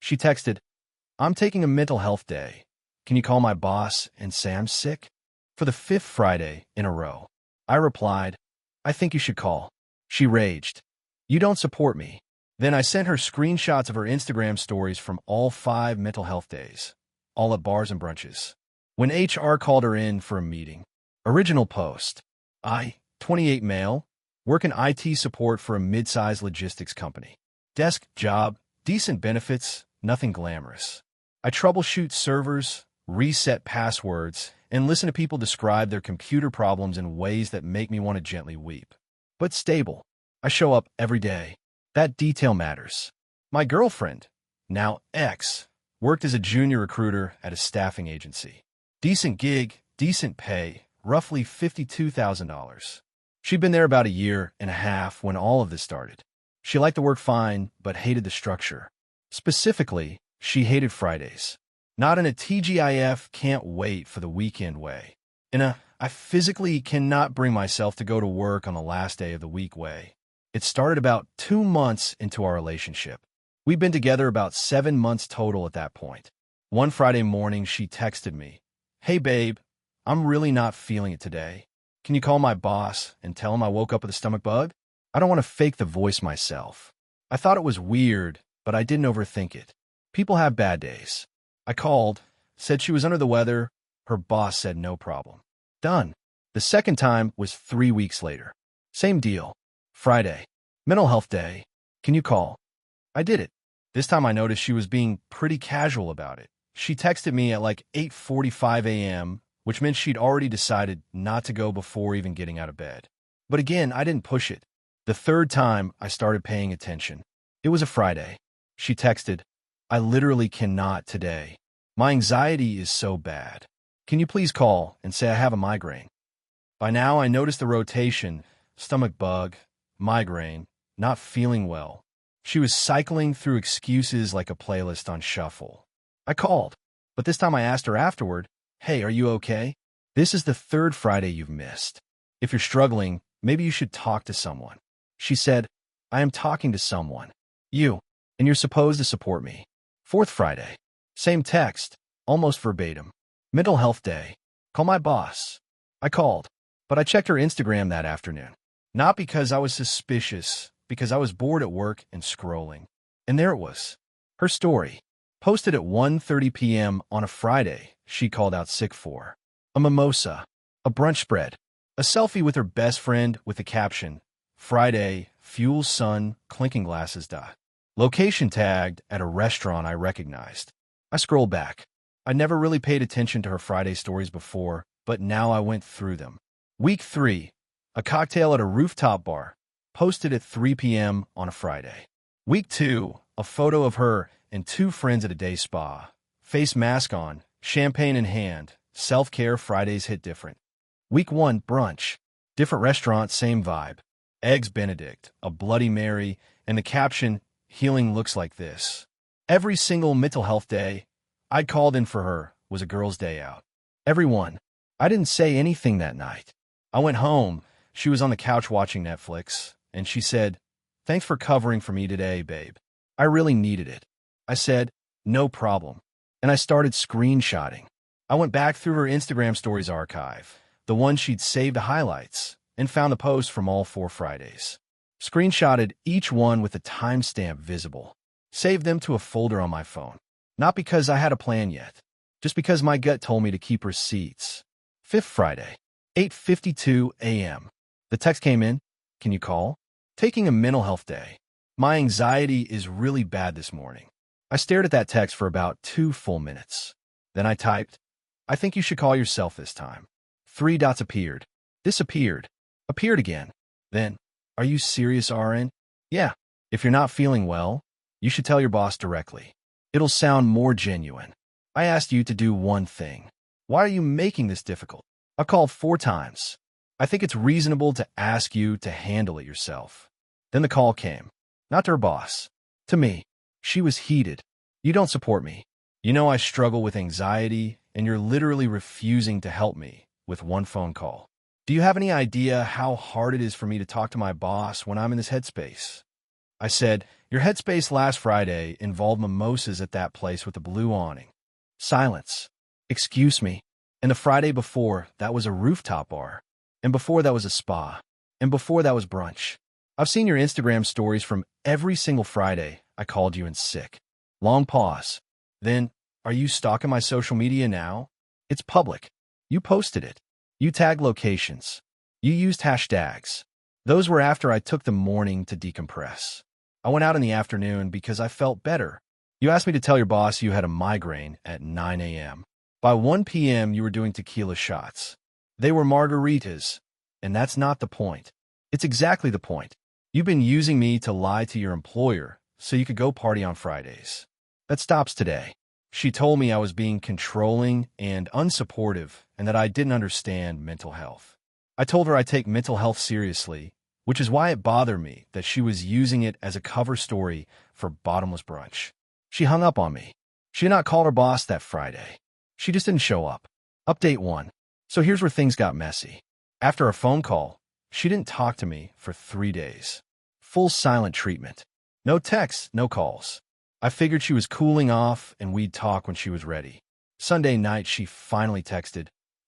She texted, I'm taking a mental health day. Can you call my boss and say I'm sick? For the fifth Friday in a row. I replied, I think you should call. She raged. You don't support me. Then I sent her screenshots of her Instagram stories from all 5 mental health days, all at bars and brunches. When HR called her in for a meeting. Original post. I, 28 male, work in IT support for a mid-sized logistics company. Desk job, decent benefits, nothing glamorous. I troubleshoot servers, reset passwords, and listen to people describe their computer problems in ways that make me want to gently weep. But stable. I show up every day. That detail matters. My girlfriend, now ex, worked as a junior recruiter at a staffing agency. Decent gig, decent pay, roughly $52,000. She'd been there about a year and a half when all of this started. She liked the work fine, but hated the structure. Specifically, she hated Fridays. Not in a TGIF can't wait for the weekend way. In a I physically cannot bring myself to go to work on the last day of the week way. It started about 2 months into our relationship. We'd been together about 7 months total at that point. One Friday morning, she texted me, Hey babe, I'm really not feeling it today. Can you call my boss and tell him I woke up with a stomach bug? I don't want to fake the voice myself. I thought it was weird, but I didn't overthink it. People have bad days. I called, said she was under the weather. Her boss said no problem. Done. The second time was 3 weeks later. Same deal. Friday. Mental health day. Can you call? I did it. This time I noticed she was being pretty casual about it. She texted me at like 8:45 a.m., which meant she'd already decided not to go before even getting out of bed. But again, I didn't push it. The third time, I started paying attention. It was a Friday. She texted, I literally cannot today. My anxiety is so bad. Can you please call and say I have a migraine? By now, I noticed the rotation, stomach bug, migraine, not feeling well. She was cycling through excuses like a playlist on shuffle. I called, but this time I asked her afterward, Hey, are you okay? This is the 3rd Friday you've missed. If you're struggling, maybe you should talk to someone. She said, I am talking to someone. You, and you're supposed to support me. 4th Friday. Same text, almost verbatim. Mental health day. Call my boss. I called, but I checked her Instagram that afternoon. Not because I was suspicious, because I was bored at work and scrolling. And there it was. Her story. Posted at 1:30 p.m. on a Friday she called out sick for. A mimosa. A brunch spread. A selfie with her best friend with the caption, Friday, fuel sun, clinking glasses. Location tagged at a restaurant I recognized. I scrolled back. I never really paid attention to her Friday stories before, but now I went through them. Week 3. A cocktail at a rooftop bar. Posted at 3 p.m. on a Friday. Week 2. A photo of her and 2 friends at a day spa. Face mask on, champagne in hand. Self-care Fridays hit different. Week 1. Brunch. Different restaurant, same vibe. Eggs Benedict, a Bloody Mary, and the caption, Healing looks like this. Every single mental health day I'd called in for her was a girl's day out. Everyone. I didn't say anything that night. I went home. She was on the couch watching Netflix, and she said, Thanks for covering for me today, babe. I really needed it. I said, No problem. And I started screenshotting. I went back through her Instagram stories archive, the one she'd saved to highlights, and found the posts from all 4 Fridays. Screenshotted each one with a timestamp visible. Saved them to a folder on my phone. Not because I had a plan yet, just because my gut told me to keep receipts. 5th Friday, 8:52 a.m. The text came in, Can you call? Taking a mental health day. My anxiety is really bad this morning. I stared at that text for about 2 full minutes. Then I typed, I think you should call yourself this time. 3 dots appeared. Disappeared. Appeared again. Then, are you serious, RN? Yeah. If you're not feeling well, you should tell your boss directly. It'll sound more genuine. I asked you to do one thing. Why are you making this difficult? I called 4 times. I think it's reasonable to ask you to handle it yourself. Then the call came. Not to her boss. To me. She was heated. You don't support me. You know I struggle with anxiety, and you're literally refusing to help me with 1 phone call. Do you have any idea how hard it is for me to talk to my boss when I'm in this headspace? I said, "Your headspace last Friday involved mimosas at that place with the blue awning." Silence. "Excuse me. And the Friday before, that was a rooftop bar. And before that was a spa. And before that was brunch. I've seen your Instagram stories from every single Friday I called you in sick." Long pause. Then, "Are you stalking my social media now? It's public. You posted it. You tagged locations. You used hashtags. Those were after I took the morning to decompress. I went out in the afternoon because I felt better. You asked me to tell your boss you had a migraine at 9 a.m. By 1 p.m., you were doing tequila shots. They were margaritas, and that's not the point. It's exactly the point. You've been using me to lie to your employer so you could go party on Fridays. That stops today." She told me I was being controlling and unsupportive and that I didn't understand mental health. I told her I take mental health seriously, which is why it bothered me that she was using it as a cover story for bottomless brunch. She hung up on me. She did not call her boss that Friday. She just didn't show up. Update 1. So here's where things got messy. After our phone call, she didn't talk to me for 3 days. Full silent treatment. No texts, no calls. I figured she was cooling off and we'd talk when she was ready. Sunday night, she finally texted,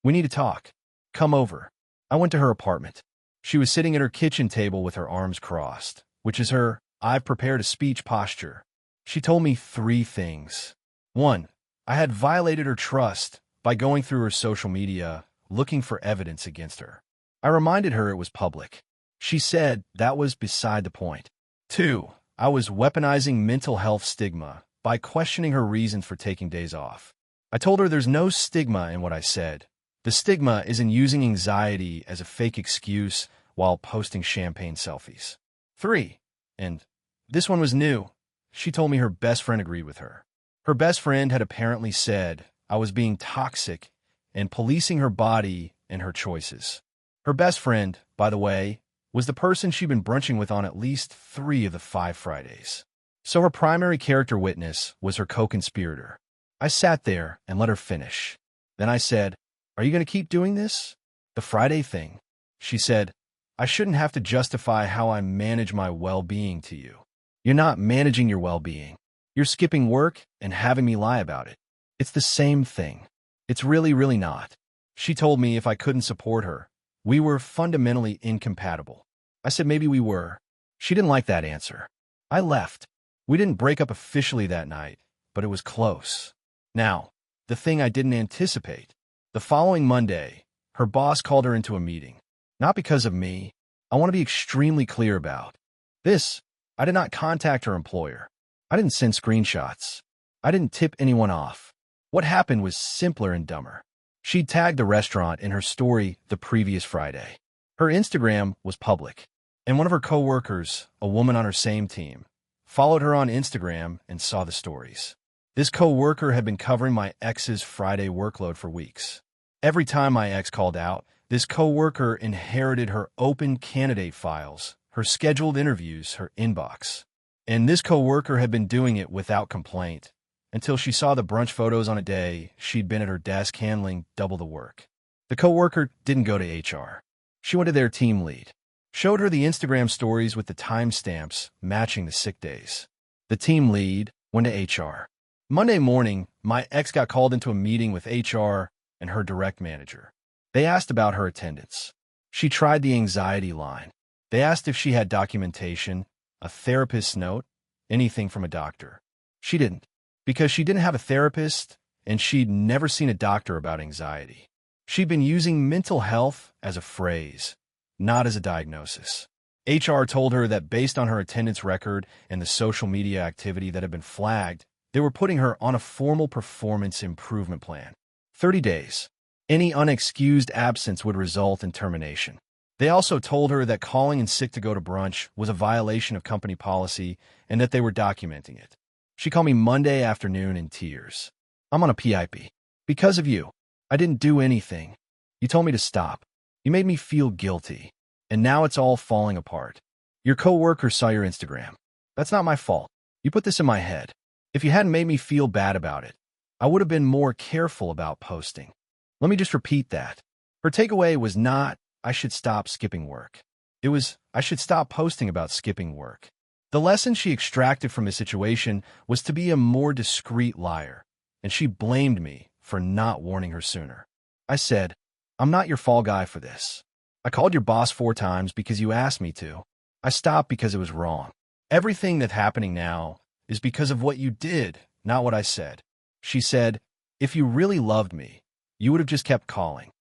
"We need to talk. Come over." I went to her apartment. She was sitting at her kitchen table with her arms crossed, which is her "I've prepared a speech" posture. She told me 3 things. 1. I had violated her trust by going through her social media looking for evidence against her. I reminded her it was public. She said that was beside the point. 2. I was weaponizing mental health stigma by questioning her reasons for taking days off. I told her there's no stigma in what I said. The stigma is in using anxiety as a fake excuse while posting champagne selfies. 3. And this one was new. She told me her best friend agreed with her. Her best friend had apparently said I was being toxic and policing her body and her choices. Her best friend, by the way, was the person she'd been brunching with on at least 3 of the 5 Fridays. So her primary character witness was her co-conspirator. I sat there and let her finish. Then I said, "Are you going to keep doing this? The Friday thing?" She said, "I shouldn't have to justify how I manage my well-being to you." "You're not managing your well-being. You're skipping work and having me lie about it. It's the same thing. It's really, really not." She told me if I couldn't support her, we were fundamentally incompatible. I said maybe we were. She didn't like that answer. I left. We didn't break up officially that night, but it was close. Now, the thing I didn't anticipate. The following Monday, her boss called her into a meeting. Not because of me. I want to be extremely clear about this. I did not contact her employer. I didn't send screenshots. I didn't tip anyone off. What happened was simpler and dumber. She tagged the restaurant in her story the previous Friday. Her Instagram was public, and one of her coworkers, a woman on her same team, followed her on Instagram and saw the stories. This coworker had been covering my ex's Friday workload for weeks. Every time my ex called out, this coworker inherited her open candidate files, her scheduled interviews, her inbox. And this coworker had been doing it without complaint, until she saw the brunch photos on a day she'd been at her desk handling double the work. The coworker didn't go to HR. She went to their team lead, showed her the Instagram stories with the timestamps matching the sick days. The team lead went to HR. Monday morning, my ex got called into a meeting with HR and her direct manager. They asked about her attendance. She tried the anxiety line. They asked if she had documentation, a therapist's note, anything from a doctor. She didn't, because she didn't have a therapist and she'd never seen a doctor about anxiety. She'd been using mental health as a phrase, not as a diagnosis. HR told her that based on her attendance record and the social media activity that had been flagged, they were putting her on a formal performance improvement plan. 30 days. Any unexcused absence would result in termination. They also told her that calling in sick to go to brunch was a violation of company policy and that they were documenting it. She called me Monday afternoon in tears. "I'm on a PIP. Because of you. I didn't do anything. You told me to stop. You made me feel guilty. And now it's all falling apart. Your coworker saw your Instagram. That's not my fault. You put this in my head. If you hadn't made me feel bad about it, I would have been more careful about posting." Let me just repeat that. Her takeaway was not, "I should stop skipping work." It was, "I should stop posting about skipping work." The lesson she extracted from the situation was to be a more discreet liar, and she blamed me for not warning her sooner. I said, "I'm not your fall guy for this. I called your boss 4 times because you asked me to. I stopped because it was wrong. Everything that's happening now is because of what you did, not what I said." She said, "If you really loved me, you would have just kept calling."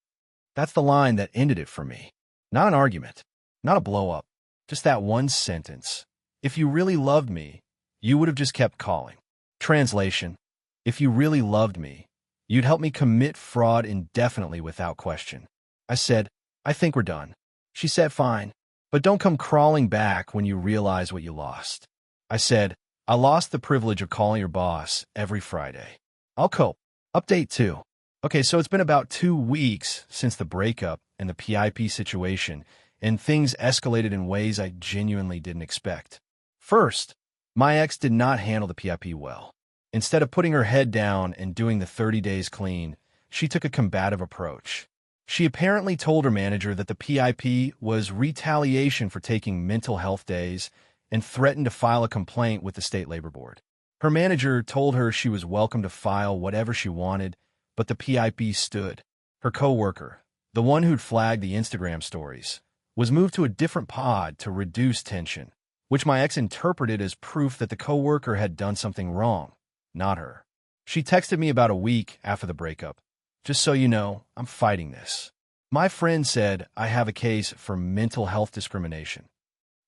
That's the line that ended it for me. Not an argument, not a blow-up, just that one sentence. If you really loved me, you would have just kept calling. Translation: if you really loved me, you'd help me commit fraud indefinitely without question. I said, "I think we're done." She said, "Fine, but don't come crawling back when you realize what you lost." I said, "I lost the privilege of calling your boss every Friday. I'll cope." Update 2. Okay, so it's been about 2 weeks since the breakup and the PIP situation, and things escalated in ways I genuinely didn't expect. First, my ex did not handle the PIP well. Instead of putting her head down and doing the 30 days clean, she took a combative approach. She apparently told her manager that the PIP was retaliation for taking mental health days and threatened to file a complaint with the state labor board. Her manager told her she was welcome to file whatever she wanted, but the PIP stood. Her coworker, the one who'd flagged the Instagram stories, was moved to a different pod to reduce tension, which my ex interpreted as proof that the coworker had done something wrong, not her. She texted me about a week after the breakup. "Just so you know, I'm fighting this. My friend said I have a case for mental health discrimination."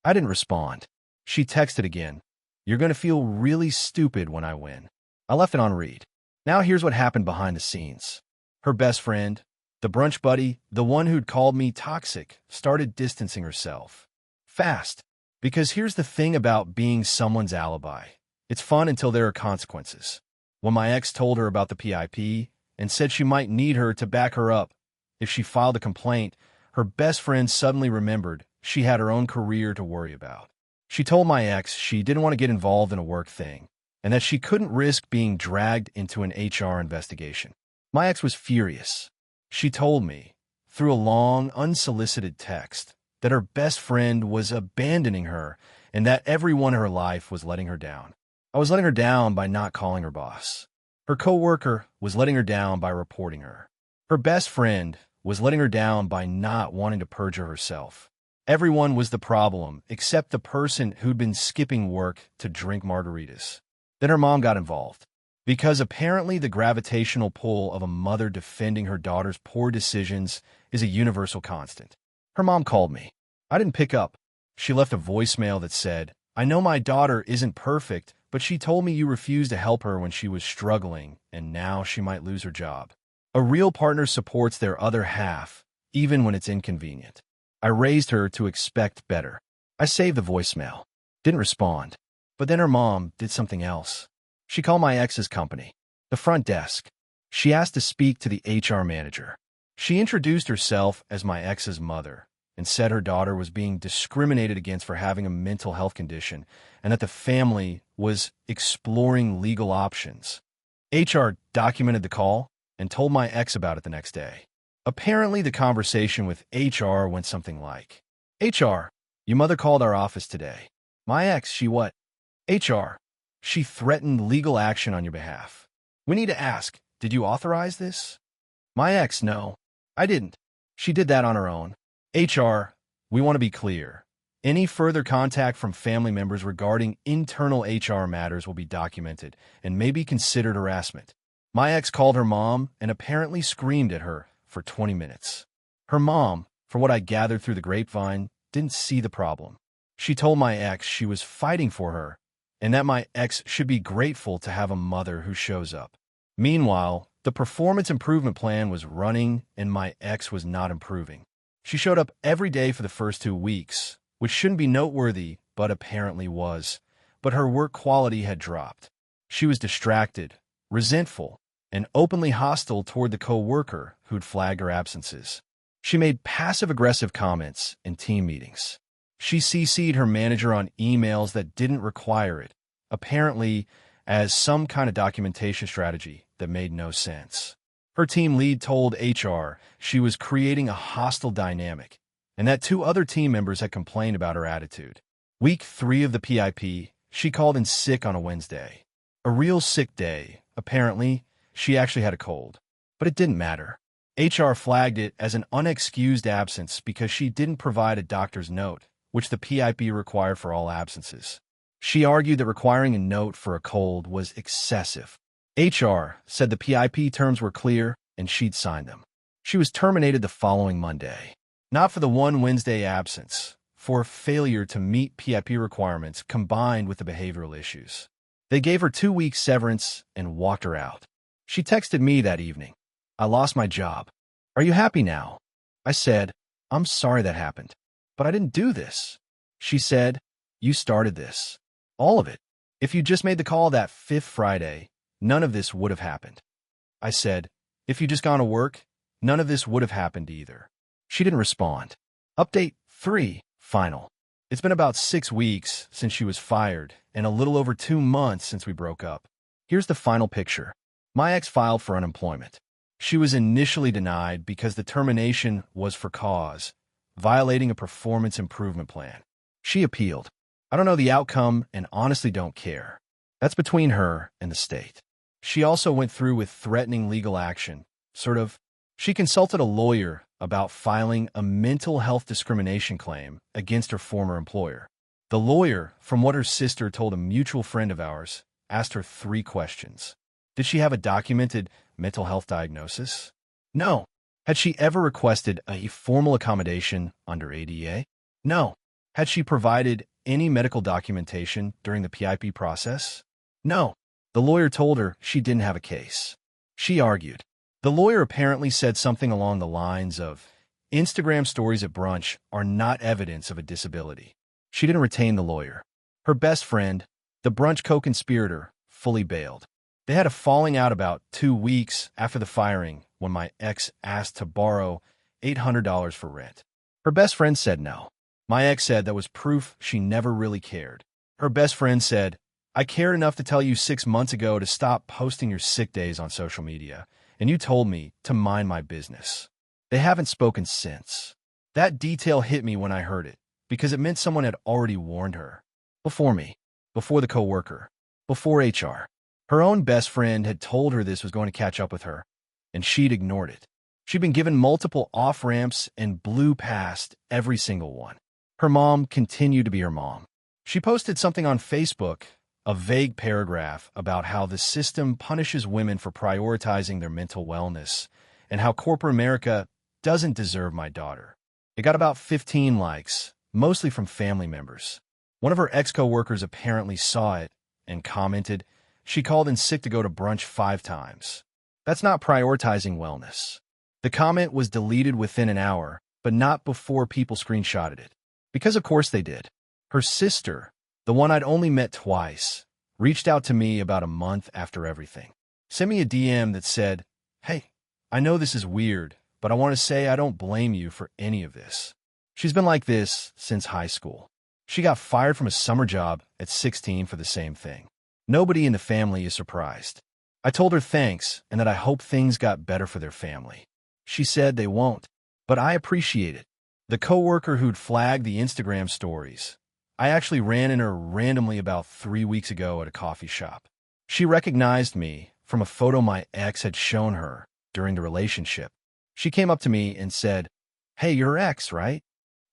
I didn't respond. She texted again, "You're going to feel really stupid when I win." I left it on read. Now here's what happened behind the scenes. Her best friend, the brunch buddy, the one who'd called me toxic, started distancing herself. Fast. Because here's the thing about being someone's alibi. It's fun until there are consequences. When my ex told her about the PIP and said she might need her to back her up if she filed a complaint, her best friend suddenly remembered she had her own career to worry about. She told my ex she didn't want to get involved in a work thing and that she couldn't risk being dragged into an HR investigation. My ex was furious. She told me, through a long, unsolicited text, that her best friend was abandoning her and that everyone in her life was letting her down. I was letting her down by not calling her boss. Her coworker was letting her down by reporting her. Her best friend was letting her down by not wanting to perjure herself. Everyone was the problem except the person who'd been skipping work to drink margaritas. Then her mom got involved, because apparently the gravitational pull of a mother defending her daughter's poor decisions is a universal constant. Her mom called me. I didn't pick up. She left a voicemail that said, "I know my daughter isn't perfect, but she told me you refused to help her when she was struggling, and now she might lose her job. A real partner supports their other half, even when it's inconvenient." I raised her to expect better. I saved the voicemail. Didn't respond. But then her mom did something else. She called my ex's company, the front desk. She asked to speak to the HR manager. She introduced herself as my ex's mother and said her daughter was being discriminated against for having a mental health condition and that the family was exploring legal options. HR documented the call and told my ex about it the next day. Apparently, the conversation with HR went something like, "HR, your mother called our office today. My ex, she what? HR, she threatened legal action on your behalf. We need to ask, did you authorize this?" My ex, "No, I didn't. She did that on her own." HR, we want to be clear. Any further contact from family members regarding internal HR matters will be documented and may be considered harassment. My ex called her mom and apparently screamed at her for 20 minutes. Her mom, for what I gathered through the grapevine, didn't see the problem. She told my ex she was fighting for her and that my ex should be grateful to have a mother who shows up. Meanwhile, the performance improvement plan was running and my ex was not improving. She showed up every day for the first 2 weeks, which shouldn't be noteworthy, but apparently was. But her work quality had dropped. She was distracted, resentful, and openly hostile toward the co-worker who'd flagged her absences. She made passive-aggressive comments in team meetings. She CC'd her manager on emails that didn't require it, apparently as some kind of documentation strategy that made no sense. Her team lead told HR she was creating a hostile dynamic and that 2 other team members had complained about her attitude. Week 3 of the PIP, she called in sick on a Wednesday. A real sick day. Apparently, she actually had a cold. But it didn't matter. HR flagged it as an unexcused absence because she didn't provide a doctor's note, which the PIP required for all absences. She argued that requiring a note for a cold was excessive. HR said the PIP terms were clear and she'd signed them. She was terminated the following Monday. Not for the one Wednesday absence, for failure to meet PIP requirements combined with the behavioral issues. They gave her 2 weeks severance and walked her out. She texted me that evening. I lost my job. Are you happy now? I said, I'm sorry that happened, but I didn't do this. She said, you started this. All of it. If you just made the call that 5th Friday, none of this would have happened. I said, if you just gone to work, none of this would have happened either. She didn't respond. Update 3, final. It's been about 6 weeks since she was fired and a little over 2 months since we broke up. Here's the final picture. My ex filed for unemployment. She was initially denied because the termination was for cause, violating a performance improvement plan. She appealed. I don't know the outcome and honestly don't care. That's between her and the state. She also went through with threatening legal action, She consulted a lawyer about filing a mental health discrimination claim against her former employer. The lawyer, from what her sister told a mutual friend of ours, asked her 3 questions. Did she have a documented mental health diagnosis? No. Had she ever requested a formal accommodation under ADA? No. Had she provided any medical documentation during the PIP process? No. The lawyer told her she didn't have a case. She argued. The lawyer apparently said something along the lines of, Instagram stories at brunch are not evidence of a disability. She didn't retain the lawyer. Her best friend, the brunch co-conspirator, fully bailed. They had a falling out about 2 weeks after the firing when my ex asked to borrow $800 for rent. Her best friend said no. My ex said that was proof she never really cared. Her best friend said, I cared enough to tell you 6 months ago to stop posting your sick days on social media, and you told me to mind my business. They haven't spoken since. That detail hit me when I heard it, because it meant someone had already warned her. Before me, before the coworker, before HR. Her own best friend had told her this was going to catch up with her, and she'd ignored it. She'd been given multiple off-ramps and blew past every single one. Her mom continued to be her mom. She posted something on Facebook, a vague paragraph about how the system punishes women for prioritizing their mental wellness and how corporate America doesn't deserve my daughter. It got about 15 likes, mostly from family members. One of her ex-coworkers apparently saw it and commented, she called in sick to go to brunch 5 times. That's not prioritizing wellness. The comment was deleted within an hour, but not before people screenshotted it. Because of course they did. Her sister, the one I'd only met twice, reached out to me about a month after everything. Sent me a DM that said, hey, I know this is weird, but I want to say I don't blame you for any of this. She's been like this since high school. She got fired from a summer job at 16 for the same thing. Nobody in the family is surprised. I told her thanks and that I hope things got better for their family. She said they won't, but I appreciate it. The coworker who'd flagged the Instagram stories, I actually ran in her randomly about 3 weeks ago at a coffee shop. She recognized me from a photo my ex had shown her during the relationship. She came up to me and said, hey, you're her ex, right?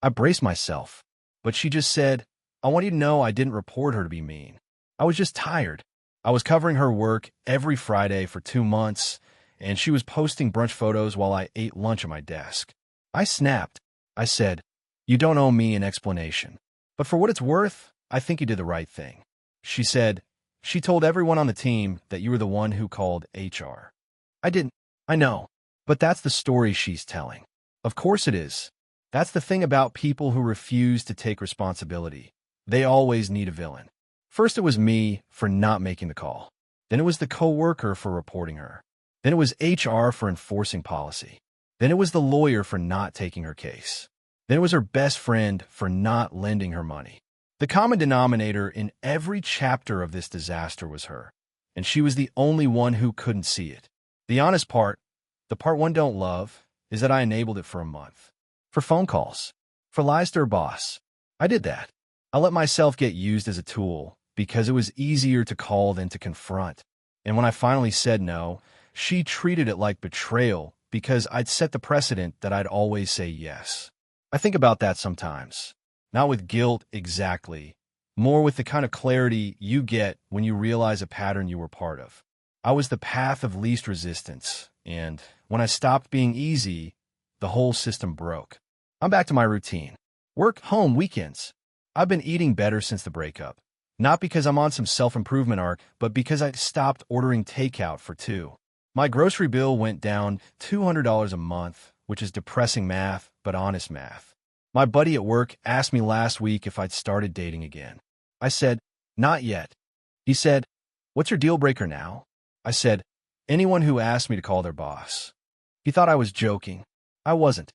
I braced myself, but she just said, I want you to know I didn't report her to be mean. I was just tired. I was covering her work every Friday for 2 months, and she was posting brunch photos while I ate lunch at my desk. I snapped. I said, you don't owe me an explanation. But for what it's worth, I think you did the right thing. She said, she told everyone on the team that you were the one who called HR. I didn't. I know. But that's the story she's telling. Of course it is. That's the thing about people who refuse to take responsibility. They always need a villain. First it was me for not making the call. Then it was the coworker for reporting her. Then it was HR for enforcing policy. Then it was the lawyer for not taking her case. Then it was her best friend for not lending her money. The common denominator in every chapter of this disaster was her, and she was the only one who couldn't see it. The honest part, the part one don't love, is that I enabled it for a month. For phone calls. For lies to her boss. I did that. I let myself get used as a tool because it was easier to call than to confront. And when I finally said no, she treated it like betrayal because I'd set the precedent that I'd always say yes. I think about that sometimes. Not with guilt exactly, more with the kind of clarity you get when you realize a pattern you were part of. I was the path of least resistance, and when I stopped being easy, the whole system broke. I'm back to my routine. Work, home, weekends. I've been eating better since the breakup. Not because I'm on some self-improvement arc, but because I stopped ordering takeout for two. My grocery bill went down $200 a month, which is depressing math, but honest math. My buddy at work asked me last week if I'd started dating again. I said, not yet. He said, what's your deal breaker now? I said, anyone who asked me to call their boss. He thought I was joking. I wasn't.